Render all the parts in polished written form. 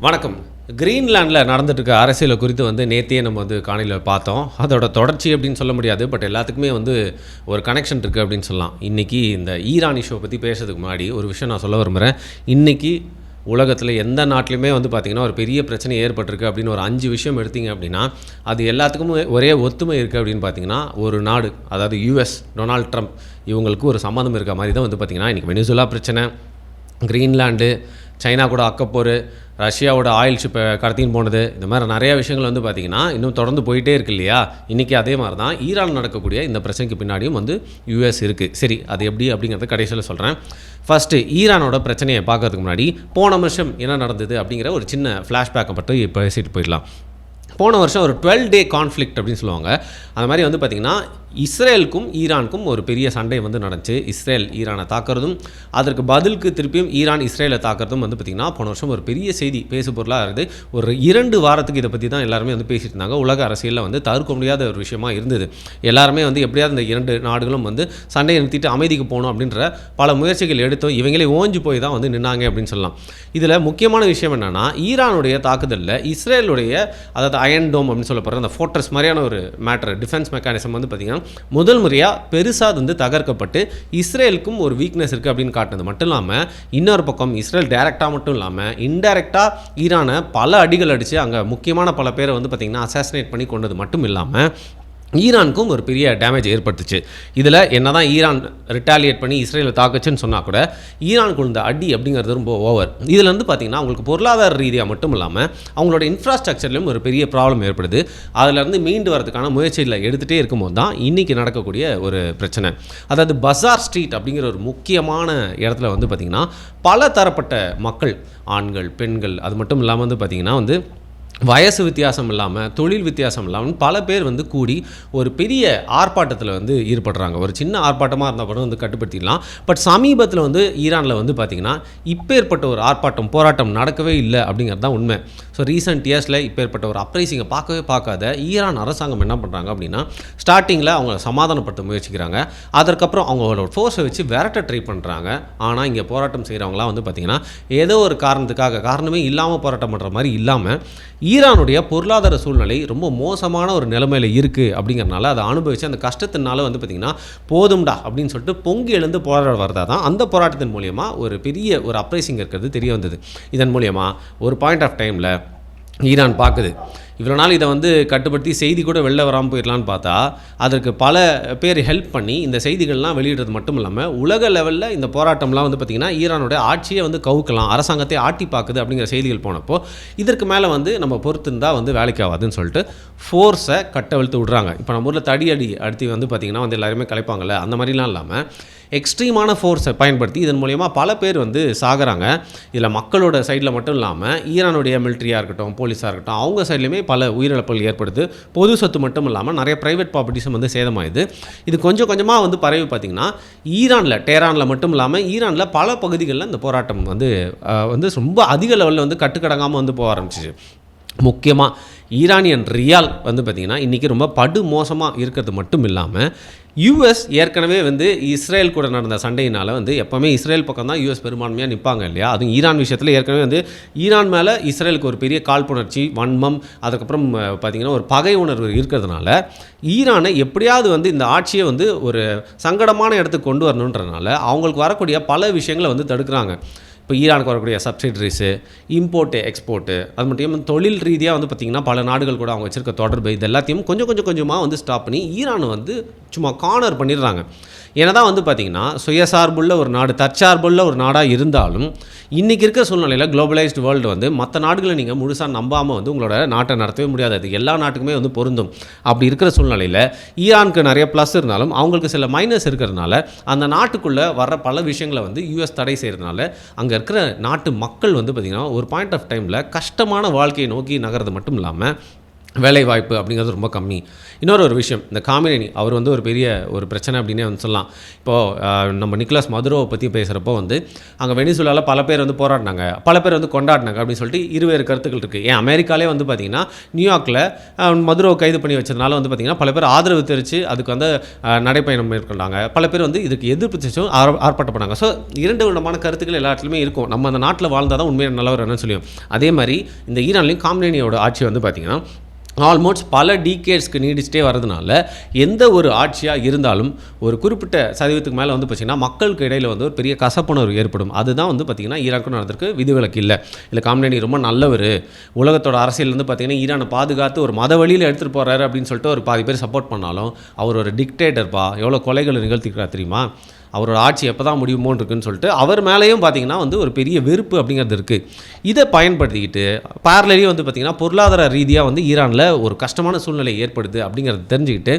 வணக்கம். கிரீன்லாண்டில் நடந்துட்டு இருக்க அரசியலை குறித்து நேத்தியே நம்ம காணொளியில் பார்த்தோம். அதோட தொடர்ச்சி அப்படின்னு சொல்ல முடியாது, பட் எல்லாத்துக்குமே ஒரு கனெக்ஷன் இருக்குது அப்படின்னு சொல்லலாம். இன்றைக்கி இந்த ஈரான் இஷ்யூவை பற்றி பேசுறதுக்கு முன்னாடி ஒரு விஷயம் நான் சொல்ல விரும்புகிறேன். இன்றைக்கி உலகத்தில் எந்த நாட்டிலையுமே பார்த்திங்கன்னா ஒரு பெரிய பிரச்சனை ஏற்பட்டிருக்கு அப்படின்னு ஒரு 5 விஷயம் எடுத்திங்க அப்படின்னா அது எல்லாத்துக்கும் ஒரே ஒத்துமை இருக்குது அப்படின்னு பார்த்திங்கன்னா ஒரு நாடு, அதாவது யூஎஸ், டொனால்ட் ட்ரம்ப் இவங்களுக்கு ஒரு சம்மந்தம் இருக்க மாதிரி தான் பார்த்திங்கன்னா இன்றைக்கி வெனிசுலா பிரச்சனை, கிரீன்லாண்டு, சைனா கூட அக்கப்போர், ரஷ்யாவோட ஆயில் ஷிப்பை கடத்தின்னு போனது, இந்த மாதிரி நிறையா விஷயங்கள் பார்த்திங்கன்னா இன்னும் தொடர்ந்து போயிட்டே இருக்கு இல்லையா. இன்றைக்கி அதே மாதிரி தான் ஈரான் நடக்கக்கூடிய இந்த பிரச்சனைக்கு பின்னாடியும் யூஎஸ் இருக்குது. சரி, அது எப்படி அப்படிங்கிறத கடைசியில் சொல்கிறேன். ஃபஸ்ட்டு ஈரானோட பிரச்சனையை பார்க்கறதுக்கு முன்னாடி போன வருஷம் என்ன நடந்தது அப்படிங்கிற ஒரு சின்ன ஃப்ளாஷ்பேக்கை பற்றி இப்போ பேசிட்டு போயிடலாம். போன வருஷம் ஒரு 12 டே கான்ஃப்ளிக்ட் அப்படின்னு சொல்லுவாங்க. அந்த மாதிரி பார்த்திங்கன்னா இஸ்ரேலுக்கும் ஈரானுக்கும் ஒரு பெரிய சண்டை நடந்துச்சு. இஸ்ரேல் ஈரானை தாக்குறதும் அதற்கு பதிலுக்கு திருப்பியும் ஈரான் இஸ்ரேலை தாக்குறதும் பார்த்திங்கன்னா போன வருஷம் ஒரு பெரிய செய்தி பேசு பொருளாக இருக்குது. ஒரு 2 வாரத்துக்கு இதை பற்றி தான் எல்லாருமே பேசிட்டு இருந்தாங்க. உலக அரசியலில் தவிர்க்க முடியாத ஒரு விஷயமா இருந்தது. எல்லாருமே எப்படியாவது இந்த 2 நாடுகளும் சண்டையை நிறுத்திட்டு அமைதிக்கு போகணும் அப்படின்ற பல முயற்சிகள் எடுத்தோம். இவங்களே ஓஞ்சி போய் தான் நின்னாங்க அப்படின்னு சொல்லலாம். இதில் முக்கியமான விஷயம் என்னென்னா, ஈரானுடைய தாக்குதலில் இஸ்ரேலுடைய, அதாவது அயன் டோம் அப்படின்னு சொல்லப்படுற அந்த ஃபோர்ட்ரஸ் மாதிரியான ஒரு மேட்டர், டிஃபென்ஸ் மெக்கானிசம் பார்த்திங்கன்னா முதல் முறையாக பெருசாக தகர்க்கப்பட்டு இஸ்ரேலுக்கும் ஒரு வீக்னஸ் இருக்குது அப்படின்னு காட்டுறது மட்டும் இல்லாமல், இன்னொரு பக்கம் இஸ்ரேல் டைரெக்டாக மட்டும் இல்லாமல் இன்டைரக்டாக ஈரானை பல அடிகள் அடித்து அங்கே முக்கியமான பல பேரை பார்த்திங்கன்னா அசாசினேட் பண்ணி கொண்டது மட்டும் இல்லாமல் ஈரானுக்கும் ஒரு பெரிய டேமேஜ் ஏற்பட்டுச்சு. இதில் என்ன தான் ஈரான் ரிட்டாலியேட் பண்ணி இஸ்ரேலை தாக்குச்சுன்னு சொன்னால் கூட ஈரானுக்கு இந்த அடி அப்படிங்கிறது ரொம்ப ஓவர். இதில் பார்த்திங்கன்னா அவங்களுக்கு பொருளாதார ரீதியாக மட்டும் இல்லாமல் அவங்களோட இன்ஃப்ராஸ்ட்ரக்சர்லையும் ஒரு பெரிய ப்ராப்ளம் ஏற்படுது. அதிலேருந்து மீண்டு வரதுக்கான முயற்சியில் எடுத்துகிட்டே இருக்கும்போது தான் இன்றைக்கி நடக்கக்கூடிய ஒரு பிரச்சனை. அதாவது பசார் ஸ்ட்ரீட் அப்படிங்கிற ஒரு முக்கியமான இடத்துல பார்த்திங்கன்னா பல தரப்பட்ட மக்கள், ஆண்கள், பெண்கள், அது மட்டும் இல்லாமல் பார்த்திங்கன்னா வயசு வித்தியாசம் இல்லாமல், தொழில் வித்தியாசம் இல்லாமல் பல பேர் கூடி ஒரு பெரிய ஆர்ப்பாட்டத்தில் ஈடுபடுறாங்க. ஒரு சின்ன ஆர்ப்பாட்டமாக இருந்தால் கூட கட்டுப்படுத்திடலாம். பட் சமீபத்தில் ஈரானில் பார்த்திங்கன்னா இப்பேற்பட்ட ஒரு ஆர்ப்பாட்டம், போராட்டம் நடக்கவே இல்லை அப்படிங்கிறது தான் உண்மை. ஸோ ரீசெண்ட் இயர்ஸில் இப்பேற்பட்ட ஒரு அப்ரைசிங்கை பார்க்காத ஈரான் அரசாங்கம் என்ன பண்ணுறாங்க அப்படின்னா, ஸ்டார்டிங்கில் அவங்க சமாதானப்படுத்த முயற்சிக்கிறாங்க. அதற்கப்புறம் அவங்களோட ஃபோர்ஸை வச்சு விரட்ட ட்ரை பண்ணுறாங்க. ஆனால் இங்கே போராட்டம் செய்கிறவங்களாம் பார்த்திங்கன்னா ஏதோ ஒரு காரணத்துக்காக, காரணமே இல்லாமல் போராட்டம் பண்ணுற மாதிரி இல்லாமல் ஈரானுடைய பொருளாதார சூழ்நிலை ரொம்ப மோசமான ஒரு நிலைமையில் இருக்குது அப்படிங்கிறனால அதை அனுபவித்து அந்த கஷ்டத்தினால பார்த்திங்கன்னா போதும்டா அப்படின்னு சொல்லிட்டு பொங்கி எழுந்து போராட வரதா தான் அந்த போராட்டத்தின் மூலியமாக ஒரு பெரிய ஒரு அப்ரைசிங் இருக்கிறது தெரிய வந்தது. இதன் மூலியமாக ஒரு பாயிண்ட் ஆஃப் டைமில் ஈரான் பார்க்குது, இவ்வளோ நாள் இதை கட்டுப்படுத்தி செய்தி கூட வெளில வராமல் போயிடலான்னு பார்த்தா அதற்கு பல பேர் ஹெல்ப் பண்ணி இந்த செய்திகள்லாம் வெளியிடுறது மட்டும் இல்லாமல் உலக லெவலில் இந்த போராட்டம்லாம் பார்த்திங்கன்னா ஈரானுடைய ஆட்சியை கவுக்கலாம், அரசாங்கத்தை ஆட்டி பார்க்குது அப்படிங்கிற செய்திகள் போனப்போ இதற்கு மேலே நம்ம பொறுத்து இருந்தால் வேலைக்கு ஆகாதுன்னு சொல்லிட்டு ஃபோர்ஸை கட்டவிழ்த்து விட்றாங்க. இப்போ நம்ம ஊரில் தடி அடுத்து பார்த்திங்கன்னா எல்லாருமே கலைப்பாங்கள்ல, அந்த மாதிரிலாம் இல்லாமல் எக்ஸ்ட்ரீமான ஃபோர்ஸை பயன்படுத்தி இதன் மூலயமா பல பேர் சாகுறாங்க. இதில் மக்களோட சைடில் மட்டும் இல்லாமல் ஈரானுடைய மிலிட்ரியாக இருக்கட்டும், போலீஸாக இருக்கட்டும், அவங்க சைட்லையுமே பல உயிரிழப்புகள் ஏற்படுது. பொது சொத்து மட்டும் இல்லாமல் நிறைய ப்ரைவேட் ப்ராப்பர்ட்டிஸும் சேதமாகுது. இது கொஞ்சம் கொஞ்சமாக பரவி பார்த்திங்கன்னா ஈரானில், டெஹரானில் மட்டும் இல்லாமல் ஈரானில் பல பகுதிகளில் இந்த போராட்டம் ரொம்ப அதிக லெவலில் கட்டுக்கடங்காமல் போக ஆரம்பிச்சிச்சு. முக்கியமாக ஈரானியன் ரியால் பார்த்திங்கன்னா இன்றைக்கி ரொம்ப படு மோசமாக இருக்கிறது மட்டும் இல்லாமல் யூஎஸ் ஏற்கனவே இஸ்ரேல் கூட நடந்த சண்டையினால் எப்போவுமே இஸ்ரேல் பக்கம் தான் யூஎஸ் பெரும்பான்மையாக நிற்பாங்க இல்லையா. அதுவும் ஈரான் விஷயத்தில் ஏற்கனவே ஈரான் மேலே இஸ்ரேலுக்கு ஒரு பெரிய காழ்ப்புணர்ச்சி, வன்மம், அதுக்கப்புறம் பார்த்திங்கன்னா ஒரு பகை உணர்வு இருக்கிறதுனால ஈரானை எப்படியாவது இந்த ஆட்சியை ஒரு சங்கடமான இடத்துக்கு கொண்டு வரணுன்றதுனால அவங்களுக்கு வரக்கூடிய பல விஷயங்களை தடுக்கிறாங்க. இப்போ ஈரானுக்கு வரக்கூடிய சப்சிடரிஸு, இம்போர்ட்டு, எக்ஸ்போர்ட்டு, அது மட்டும் தொழில் ரீதியாக பார்த்திங்கன்னா பல நாடுகள் கூட அவங்க வச்சுருக்க தொடர்பு, இது எல்லாத்தையும் கொஞ்சம் கொஞ்சமாக ஸ்டாப் பண்ணி ஈரானை சும்மா கார்னர் பண்ணிடுறாங்க. ஏன்னா தான் பார்த்திங்கன்னா சுயசார்புள்ள ஒரு நாடு, தற்சார்புள்ள ஒரு நாடாக இருந்தாலும் இன்றைக்கி இருக்கிற சூழ்நிலையில் குளோபலைஸ்டு வேர்ல்டு மற்ற நாடுகளை நீங்கள் முழுசாக நம்பாமல் உங்களோட நாட்டை நடத்தவே முடியாது. அது எல்லா நாட்டுக்குமே பொருந்தும். அப்படி இருக்கிற சூழ்நிலையில் ஈரானுக்கு நிறைய ப்ளஸ் இருந்தாலும் அவங்களுக்கு சில மைனஸ் இருக்கிறதுனால அந்த நாட்டுக்குள்ளே வர பல விஷயங்களை யூஎஸ் தடை செய்கிறதுனால அங்கே இருக்கிற நாட்டு மக்கள் பார்த்திங்கன்னா ஒரு பாயிண்ட் ஆஃப் டைமில் கஷ்டமான வாழ்க்கையை நோக்கி நகர்றது மட்டும் இல்லாமல் வேலைவாய்ப்பு அப்படிங்கிறது ரொம்ப கம்மி. இன்னொரு விஷயம், இந்த காமினேனி அவர் வந்து ஒரு பெரிய ஒரு பிரச்சனை அப்படின்னே வந்து சொல்லலாம். இப்போது நம்ம நிக்கோலஸ் மதுரோவை பற்றி பேசுகிறப்போ வந்து அங்கே வெனிசுலாவில் பல பேர் வந்து போராடினாங்க, பல பேர் வந்து கொண்டாடினாங்க அப்படின்னு சொல்லிட்டு இருவேறு கருத்துக்கள் இருக்குது. ஏன் அமெரிக்காலே வந்து பார்த்திங்கன்னா நியூயார்க்கில் மதுரோவை கைது பண்ணி வச்சதுனால வந்து பார்த்திங்கன்னா பல பேர் ஆதரவு தெரிவித்து அதுக்கு வந்து நடைப்பயணம் மேற்கொண்டாங்க. பல பேர் வந்து இதுக்கு எதிர்ப்பு தெரிவிச்சும் ஆர்ப்பாட்டம் பண்ணாங்க. ஸோ 2 விதமான கருத்துக்கள் எல்லா இடத்துலையுமே இருக்கும். நம்ம அந்த நாட்டில் வாழ்ந்தால் தான் உண்மையான நல்லவர் என்னன்னு சொல்லியும். அதே மாதிரி இந்த ஈரான்லேயும் காமினேனியோட ஆட்சி வந்து பார்த்திங்கன்னா ஆல்மோஸ்ட் பல டீகேட்ஸ்க்கு நீடிச்சிட்டே வரதுனால எந்த ஒரு ஆட்சியாக இருந்தாலும் ஒரு குறிப்பிட்ட சதவீதத்துக்கு மேலே வந்து பார்த்திங்கன்னா மக்களுக்கு இடையில் வந்து ஒரு பெரிய கசப்புணர்வு ஏற்படும். அதுதான் வந்து பார்த்திங்கன்னா ஈரானுக்கும் நடந்திருக்கு. விதிவிலக்கு இல்லை காமினேனி ரொம்ப நல்லவர், உலகத்தோட அரசியல் வந்து பார்த்திங்கன்னா ஈரானை பாதுகாத்து ஒரு மத வழியில் எடுத்துகிட்டு போகிறாரு அப்படின்னு சொல்லிட்டு ஒரு பாதி பேர் சப்போர்ட் பண்ணாலும் அவர் ஒரு டிக்டேட்டர்ப்பா, எவ்வளோ கொலைகளை நிகழ்த்திக்கிறார் தெரியுமா, அவரோட ஆட்சி எப்போ தான் முடியுமோன்னு இருக்குன்னு சொல்லிட்டு அவர் மேலேயும் பார்த்திங்கன்னா வந்து ஒரு பெரிய வெறுப்பு அப்படிங்கிறது இருக்குது. இதை பயன்படுத்திக்கிட்டு பேரலரியும் வந்து பார்த்திங்கன்னா பொருளாதார ரீதியாக வந்து ஈரானில் ஒரு கஷ்டமான சூழ்நிலை ஏற்படுது அப்படிங்கிறத தெரிஞ்சுக்கிட்டு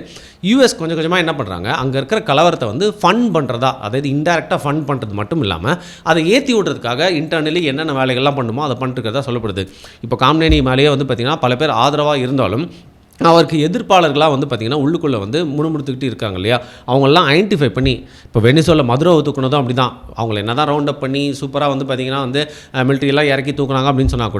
யூஎஸ் கொஞ்சம் கொஞ்சமாக என்ன பண்ணுறாங்க, அங்கே இருக்கிற கலவரத்தை வந்து ஃபண்ட் பண்ணுறதா, அதாவது இன்டெரக்டாக ஃபண்ட் பண்ணுறது மட்டும் இல்லாமல் அதை ஏற்றி விடுறதுக்காக இன்டர்னலி என்னென்ன வேலைகள்லாம் பண்ணுமோ அதை பண்ணிட்டுருக்கிறதா சொல்லப்படுது. இப்போ காமினேனி மேலேயே வந்து பார்த்திங்கன்னா பல பேர் ஆதரவாக இருந்தாலும் அவருக்கு எதிர்ப்பாளர்களாக வந்து பார்த்திங்கன்னா உள்ளுக்குள்ளே வந்து முணுமுணுத்துக்கிட்டு இருக்காங்க இல்லையா, அவங்களெலாம் ஐடென்டிஃபை பண்ணி இப்போ வெனிசுலா மதுரோவை தூக்குனதும் அப்படி தான், அவங்கள என்ன தான் ரவுண்ட் அப் பண்ணி சூப்பராக வந்து பார்த்திங்கன்னா வந்து மிலிட்ரியெல்லாம் இறக்கி தூக்குனாங்க அப்படின்னு சொன்னால்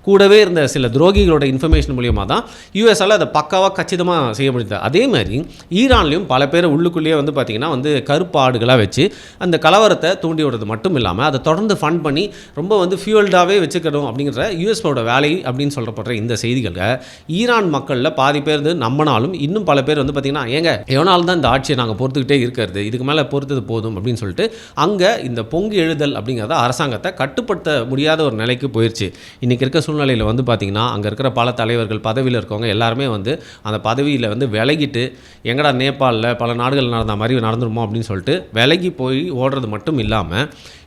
கூடவே இருந்த சில துரோகிகளோட இன்ஃபர்மேஷன் மூலியமாக தான் யூஎஸ்ஆல் அதை பக்காவாக கச்சிதமாக செய்ய முடியுது. அதே மாதிரி ஈரான்லேயும் பல பேர் உள்ளுக்குள்ளேயே வந்து பார்த்திங்கன்னா வந்து கருப்பு ஆடுகளாக வச்சு அந்த கலவரத்தை தூண்டி விடுறது மட்டும் இல்லாமல் அதை தொடர்ந்து ஃபண்ட் பண்ணி ரொம்ப வந்து ஃபியூல்டாகவே வச்சுக்கணும் அப்படிங்கிற யூஎஸோட வேலை அப்படின்னு சொல்லப்படுற இந்த செய்திகளை ஈரான் மக்களில் பாதி பேர் நம்பினாலும் இன்னும் பல பேர் வந்து பார்த்திங்கன்னா ஏங்க எவனால் தான் இந்த ஆட்சியை நாங்கள் பொறுத்துக்கிட்டே இருக்கிறது, இதுக்கு மேலே பொறுத்தது போதும் அப்படின்னு சொல்லிட்டு அங்கே இந்த பொங்கி எழுதல் அப்படிங்கிறத அரசாங்கத்தை கட்டுப்படுத்த முடியாத ஒரு நிலைக்கு போயிடுச்சு. இன்றைக்கி இருக்க சூழ்நிலையில் வந்து பார்த்திங்கன்னா அங்கே இருக்கிற பல தலைவர்கள் பதவியில் இருக்கவங்க எல்லாருமே வந்து அந்த பதவியில் வந்து விலகிட்டு எங்கடா நேபாளில் பல நாடுகள் நடந்த மாதிரி நடந்துருமோ அப்படின்னு சொல்லிட்டு விலகி போய் ஓடுறது மட்டும் இல்லாமல்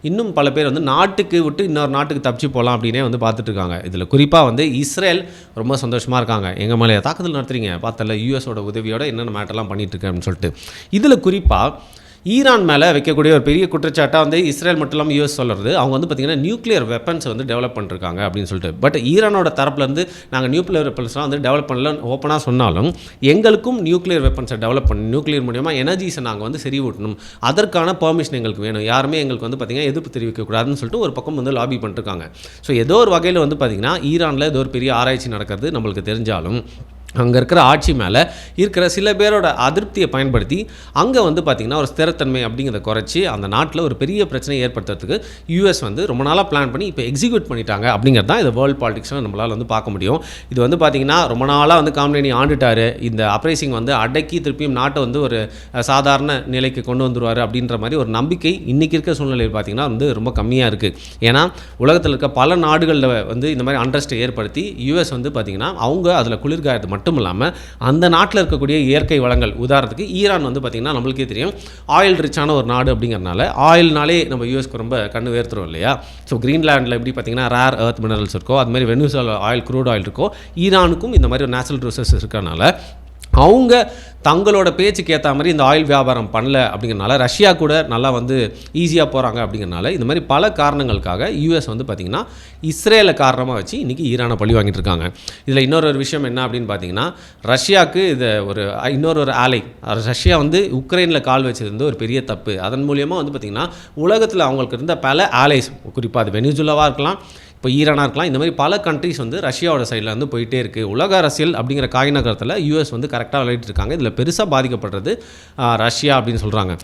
இன்னும் பல பேர் வந்து நாட்டுக்கு விட்டு இன்னொரு நாட்டுக்கு தப்பிச்சு போகலாம் அப்படின்னே வந்து பார்த்துட்ருக்காங்க. இதில் குறிப்பாக வந்து இஸ்ரேல் ரொம்ப சந்தோஷமாக இருக்காங்க, எங்கள் மேலே தாக்குதல் நடத்துறீங்க பார்த்தல யூஎஸோட உதவியோட என்னென்ன மேட்டர்லாம் பண்ணிகிட்ருக்கேன் அப்படின்னு சொல்லிட்டு. இதில் குறிப்பாக ஈரான் மேலே வைக்கக்கூடிய ஒரு பெரிய குற்றச்சாட்டாக வந்து இஸ்ரேல் மட்டும் இல்லாமல் யூஎஸ் சொல்கிறது, அவங்க வந்து பார்த்திங்கன்னா நியூக்ளியர் வெப்பன்ஸ் வந்து டெவலப் பண்ணிருக்காங்க அப்படின்னு சொல்லிட்டு. பட் ஈரானோட தரப்புலேருந்து நாங்கள் நியூக்ளியர் வெப்பன்ஸ்லாம் வந்து டெவலப் பண்ணல ஓப்பனாக சொன்னாலும் எங்களுக்கும் நியூக்ளியர் வெப்பன்ஸை டெவலப் பண்ணி நியூக்ளியர் மூலியமாக எனர்ஜிஸை நாங்கள் வந்து செறிவூட்டணும், அதற்கான பெர்மிஷன் எங்களுக்கு வேணும், யாருமே எங்களுக்கு வந்து பார்த்திங்கன்னா எதிர்ப்பு தெரிவிக்கக்கூடாதுன்னு சொல்லிட்டு ஒரு பக்கம் வந்து லாபி பண்ணிருக்காங்க. ஸோ ஏதோ ஒரு வகையில் வந்து பார்த்திங்கன்னா ஈரானில் ஏதோ ஒரு பெரிய ஆராய்ச்சி நடக்கிறது நம்மளுக்கு தெரிஞ்சாலும் அங்கே இருக்கிற ஆட்சி மேலே இருக்கிற சில பேரோட அதிருப்தியை பயன்படுத்தி அங்கே வந்து பார்த்திங்கன்னா ஒரு ஸ்திரத்தன்மை அப்படிங்கிறத குறைச்சி அந்த நாட்டில் ஒரு பெரிய பிரச்சனையை ஏற்படுத்துறதுக்கு யூஎஸ் வந்து ரொம்ப நாளாக பிளான் பண்ணி இப்போ எக்ஸிக்யூட் பண்ணிட்டாங்க அப்படிங்கிறது தான் இந்த வேர்ல்டு பாலிடிக்ஸில் நம்மளால் வந்து பார்க்க முடியும். இது வந்து பார்த்திங்கன்னா ரொம்ப நாளாக வந்து காமினேனி ஆண்டுட்டார், இந்த அப்ரைசிங் வந்து அடக்கி திருப்பியும் நாட்டை வந்து ஒரு சாதாரண நிலைக்கு கொண்டு வந்துடுவார் அப்படின்ற மாதிரி ஒரு நம்பிக்கை இன்றைக்கி இருக்க சூழ்நிலையில் பார்த்திங்கன்னா வந்து ரொம்ப கம்மியாக இருக்குது. ஏன்னா உலகத்தில் இருக்க பல நாடுகளில் வந்து இந்த மாதிரி அண்டர்ஸ்ட்டை ஏற்படுத்தி யூஎஸ் வந்து பார்த்திங்கன்னா அவங்க அதில் குளிர்காயத்தை மட்டும் இல்லாமல் அந்த நாட்டில் இருக்கக்கூடிய இயற்கை வளங்கள், உதாரணத்துக்கு ஈரான் வந்து பார்த்திங்கன்னா நம்மளுக்கே தெரியும் ஆயில் ரிச்சான ஒரு நாடு அப்படிங்கிறனால ஆயில்னாலே நம்ம யூஎஸ்க்கு ரொம்ப கண்ணு வேர்த்துரும் இல்லையா. ஸோ கிரீன்லாண்டில் எப்படி பார்த்திங்கன்னா ரேர் எர்த் மினரல்ஸ் இருக்கோ அது மாதிரி வெனிசுலா ஆயில் க்ரூட் ஆயில் இருக்கோ, ஈரானுக்கும் இந்த மாதிரி ஒரு நேச்சுரல் ரிசோர்ஸஸ் இருக்கறனால அவங்க தங்களோட பேச்சுக்கு ஏற்ற மாதிரி இந்த ஆயில் வியாபாரம் பண்ணல அப்படிங்கிறனால ரஷ்யா கூட நல்லா வந்து ஈஸியாக போகிறாங்க அப்படிங்கிறனால இந்த மாதிரி பல காரணங்களுக்காக யூஎஸ் வந்து பார்த்திங்கன்னா இஸ்ரேலை காரணமாக வச்சு இன்றைக்கி ஈரானை பழி வாங்கிட்டு இருக்காங்க. இதில் இன்னொரு விஷயம் என்ன அப்படின்னு பார்த்தீங்கன்னா ரஷ்யாவுக்கு இது இன்னொரு ஆலை, ரஷ்யா வந்து உக்ரைனில் கால் வச்சது வந்து ஒரு பெரிய தப்பு. அதன் மூலியமாக வந்து பார்த்திங்கன்னா உலகத்தில் அவங்களுக்கு இருந்த பல ஆலைஸ், குறிப்பாக அது வெனிசுலாவாக இருக்கலாம், இப்போ ஈரானாக இருக்கலாம், இந்த மாதிரி பல கண்ட்ரிஸ் வந்து ரஷ்யாவோட சைடில் வந்து போயிட்டே இருக்குது. உலக அரசியல் அப்படிங்கிற காய் நகரத்தில் யூஎஸ் வந்து கரெக்டாக விளையாடிட்டு இருக்காங்க. இதில் பெருசாக பாதிக்கப்படுறது ரஷ்யா அப்படின்னு சொல்கிறாங்க.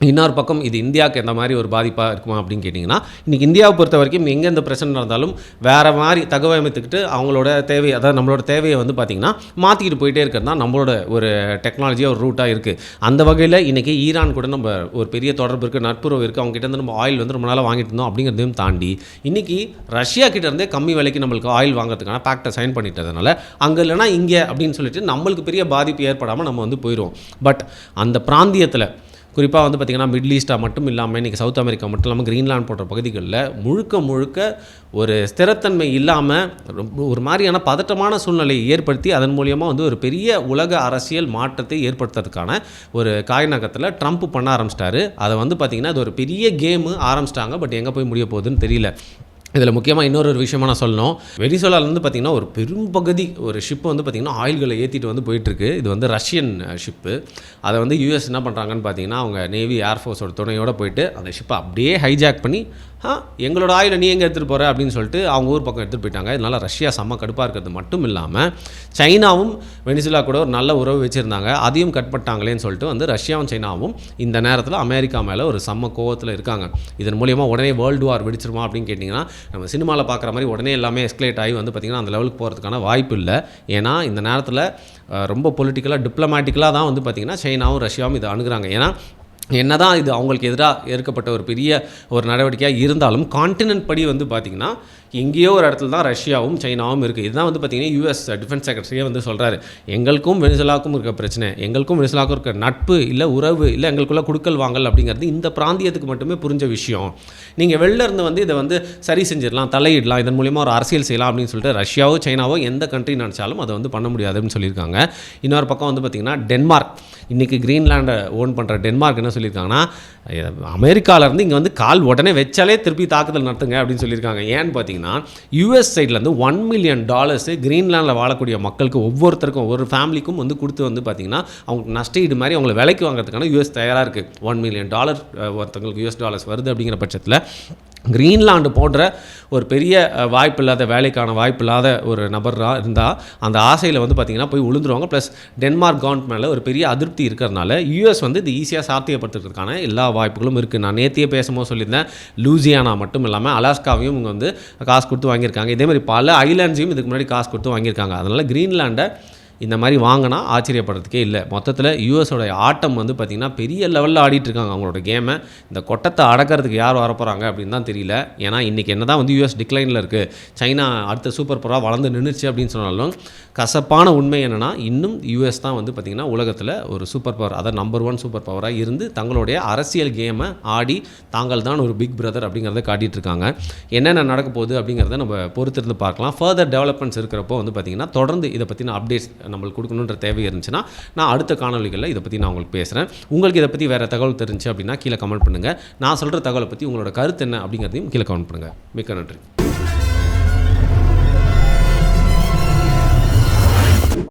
இன்னொரு பக்கம் இது இந்தியாவுக்கு எந்த மாதிரி ஒரு பாதிப்பாக இருக்குமா அப்படின்னு கேட்டிங்கன்னா இன்றைக்கி இந்தியாவை பொறுத்த வரைக்கும் எங்கே எந்த பிரச்சனை நடந்தாலும் வேறு மாதிரி தகவமைத்துக்கிட்டு அவங்களோட தேவை, அதாவது நம்மளோட தேவையை வந்து பார்த்திங்கன்னா மாற்றிக்கிட்டு போயிட்டே இருக்கிறது தான் நம்மளோட ஒரு டெக்னாலஜியாக ஒரு ரூட்டாக இருக்குது. அந்த வகையில் இன்றைக்கி ஈரான் கூட நம்ம ஒரு பெரிய தொடர்பு இருக்குது, நட்புறவு இருக்குது, அவங்க கிட்டேருந்து நம்ம ஆயில் வந்து ரொம்ப நாளாக வாங்கிட்டு இருந்தோம் அப்படிங்கிறதையும் தாண்டி இன்றைக்கி ரஷ்யா கிட்டேருந்தே கம்மி விலைக்கு நம்மளுக்கு ஆயில் வாங்குறதுக்கான பேக்டை சைன் பண்ணிட்டதுனால அங்கே இல்லைனா இங்கே அப்படின்னு சொல்லிட்டு நம்மளுக்கு பெரிய பாதிப்பு ஏற்படாமல் நம்ம வந்து போயிடுவோம். பட் அந்த பிராந்தியத்தில் குறிப்பாக வந்து பார்த்திங்கன்னா மிடில் ஈஸ்ட்டாக மட்டும் இல்லாமல் இன்றைக்கி சவுத் அமெரிக்கா மட்டும் இல்லாமல் கிரீன்லாண்ட் போன்ற பகுதிகளில் முழுக்க ஒரு ஸ்திரத்தன்மை இல்லாமல் ஒரு மாதிரியான பதட்டமான சூழ்நிலையை ஏற்படுத்தி அதன் மூலியமாக வந்து ஒரு பெரிய உலக அரசியல் மாற்றத்தை ஏற்படுத்துறதுக்கான ஒரு காய்நகத்தில் ட்ரம்ப் பண்ண ஆரம்பிச்சிட்டாரு. அதை வந்து பார்த்திங்கன்னா அது ஒரு பெரிய கேமு ஆரம்பிச்சிட்டாங்க. பட் எங்கே போய் முடிய போகுதுன்னு தெரியல. இதில் முக்கியமாக இன்னொரு விஷயமா நான் சொல்லணும். வெனிசுலாலேருந்து பார்த்திங்கன்னா ஒரு பெரும்பகுதி ஒரு ஷிப்பு வந்து பார்த்திங்கன்னா ஆயில்களை ஏற்றிட்டு வந்து போயிட்டுருக்கு. இது வந்து ரஷ்யன் ஷிப்பு. அதை வந்து யூஎஸ் என்ன பண்ணுறாங்கன்னு பார்த்தீங்கன்னா, அவங்க நேவி ஏர்ஃபோர்ஸோட துணையோடு போயிட்டு அந்த ஷிப்பை அப்படியே ஹைஜாக் பண்ணி எங்களோட ஆயிலை நீ எங்கே எடுத்துகிட்டு போகிற அப்படின்னு சொல்லிட்டு அவங்க ஊர் பக்கம் எடுத்துகிட்டு போயிட்டாங்க. இதனால் ரஷ்யா செம்ம கடுப்பாக இருக்கிறது மட்டும் இல்லாமல் சைனாவும் வெனிசுலா கூட ஒரு நல்ல உறவு வச்சுருந்தாங்க. அதையும் கட் பண்ணிட்டாங்களேன்னு சொல்லிட்டு வந்து ரஷ்யாவும் சைனாவும் இந்த நேரத்தில் அமெரிக்கா மேலே ஒரு செம்ம கோவத்தில் இருக்காங்க. இதன் மூலியமாக உடனே வேர்ல்டு வார் வெடிச்சிருமா அப்படின்னு கேட்டிங்கன்னா, நம்ம சினிமாவில் பார்க்குற மாதிரி உடனே எல்லாமே எஸ்கலேட் ஆகி வந்து பார்த்திங்கன்னா அந்த லெவலுக்கு போகிறதுக்கான வாய்ப்பு இல்லை. ஏன்னா இந்த நேரத்தில் ரொம்ப பொலிட்டிக்கலாக டிப்ளமேட்டிக்கலாக தான் வந்து பார்த்திங்கன்னா சைனாவும் ரஷ்யாவும் இதை அணுகுறாங்க. ஏன்னா என்னதான் இது அவங்களுக்கு எதிராக எடுக்கப்பட்ட ஒரு பெரிய ஒரு நடவடிக்கையாக இருந்தாலும் கான்டினென்ட் படி வந்து பார்த்திங்கன்னா எங்கேயோ ஒரு இடத்துல தான் ரஷ்யாவும் சைனாவும் இருக்குது. இதுதான் வந்து பார்த்திங்கன்னா யூஎஸ் டிஃபென்ஸ் செக்ரட்டரியே வந்து சொல்கிறாரு, எங்களுக்கும் வெனிசுலாவுக்கும் இருக்க பிரச்சனை, எங்களுக்கும் வெனிசுலாவுக்கும் இருக்க நட்பு இல்லை உறவு இல்லை எங்களுக்குள்ள குடுக்கல் வாங்கல் அப்படிங்கிறது இந்த பிராந்தியத்துக்கு மட்டுமே புரிஞ்ச விஷயம். நீங்கள் வெளில இருந்து வந்து இதை வந்து சரி செஞ்சிடலாம், தலையிடலாம், இதன் மூலிமா ஒரு அரசியல் செய்யலாம் அப்படின்னு சொல்லிட்டு ரஷ்யாவோ சைனாவோ எந்த கண்ட்ரி நினச்சாலும் அதை வந்து பண்ண முடியாதுன்னு சொல்லியிருக்காங்க. இன்னொரு பக்கம் வந்து பார்த்திங்கன்னா டென்மார்க், இன்றைக்கி கிரீன்லாண்டை ஓன் பண்ணுற டென்மார்க் என்ன சொல்லியிருக்காங்கன்னா, அமெரிக்காவிலேருந்து இங்கே வந்து கால் உடனே வச்சாலே திருப்பி தாக்குதல் நடத்துங்க அப்படின்னு சொல்லியிருக்காங்க. ஏன்னு பார்த்தீங்கன்னா யூஎஸ் சைட்லேருந்து $1 million கிரீன்லாண்டில் வாழக்கூடிய மக்களுக்கு ஒவ்வொருத்தருக்கும் ஒரு ஃபேமிலிக்கும் வந்து கொடுத்து வந்து பார்த்திங்கன்னா அவங்களுக்கு நஷ்டஈடு மாதிரி அவங்களை விலைக்கு வாங்குறதுக்கான யூஎஸ் தயாராக இருக்குது. $1 million ஒருத்தங்களுக்கு US வருது அப்படிங்கிற பட்சத்தில் கிரீன்லாண்டு போன்ற ஒரு பெரிய வாய்ப்பில்லாத வேலைக்கான வாய்ப்பில்லாத ஒரு நபராக இருந்தால் அந்த ஆசையில் வந்து பார்த்திங்கன்னா போய் விழுந்துருவாங்க. ப்ளஸ் டென்மார்க் கவர்மெண்ட் மேலே ஒரு பெரிய அதிருப்தி இருக்கிறதுனால யூஎஸ் வந்து இது ஈஸியாக சாத்தியப்படுத்துறதுக்கான எல்லா வாய்ப்புகளும் இருக்குது. நான் நேத்தியே பேசும்போது சொல்லியிருந்தேன், லூசியானா மட்டும் இல்லாமல் அலாஸ்காவையும் இவங்க வந்து காசு கொடுத்து வாங்கியிருக்காங்க. இதேமாதிரி பல ஐலாண்ட்ஸையும் இதுக்கு முன்னாடி காசு கொடுத்து வாங்கியிருக்காங்க. அதனால் கிரீன்லாண்டை இந்த மாதிரி வாங்கினா ஆச்சரியப்படுறதுக்கே இல்லை. மொத்தத்தில் யூஎஸோட ஆட்டம் வந்து பார்த்திங்கன்னா பெரிய லெவலில் ஆடிட்டுருக்காங்க அவங்களோட கேமை. இந்த கொட்டத்தை அடக்கிறதுக்கு யார் வரப்போகிறாங்க அப்படின்னு தான் தெரியல. ஏன்னா இன்றைக்கி என்ன தான் வந்து யூஎஸ் டிக்ளைனில் இருக்குது, சைனா அடுத்த சூப்பர் பவராக வளர்ந்து நின்றுச்சு அப்படின்னு சொன்னாலும் கசப்பான உண்மை என்னென்னா இன்னும் யூஎஸ் தான் வந்து பார்த்திங்கன்னா உலகத்தில் ஒரு சூப்பர் பவர், அதாவது நம்பர் 1 சூப்பர் பவராக இருந்து தங்களுடைய அரசியல் கேமை ஆடி தாங்கள் தான் ஒரு பிக் பிரதர் அப்படிங்கிறத காட்டிகிட்ருக்காங்க. என்னென்ன நடக்க போகுது அப்படிங்கிறத நம்ம பொறுத்திருந்து பார்க்கலாம். ஃபர்தர் டெவலப்மெண்ட்ஸ் இருக்கிறப்போ வந்து பார்த்திங்கன்னா தொடர்ந்து இதை பற்றின அப்டேட்ஸ் நம்மளுக்கு கொடுக்கணுன்ற தேவை இருந்துச்சுன்னா நான் அடுத்த காணொலிகளில் இதை பற்றி நான் உங்களுக்கு பேசுகிறேன். உங்களுக்கு இதை பற்றி வேறு தகவல் தெரிஞ்சு அப்படின்னா கீழே கமெண்ட் பண்ணுங்கள். நான் சொல்கிற தகவலை பற்றி உங்களோட கருத்து என்ன அப்படிங்கிறதையும் கீழே கமெண்ட் பண்ணுங்கள். மிக்க நன்றி.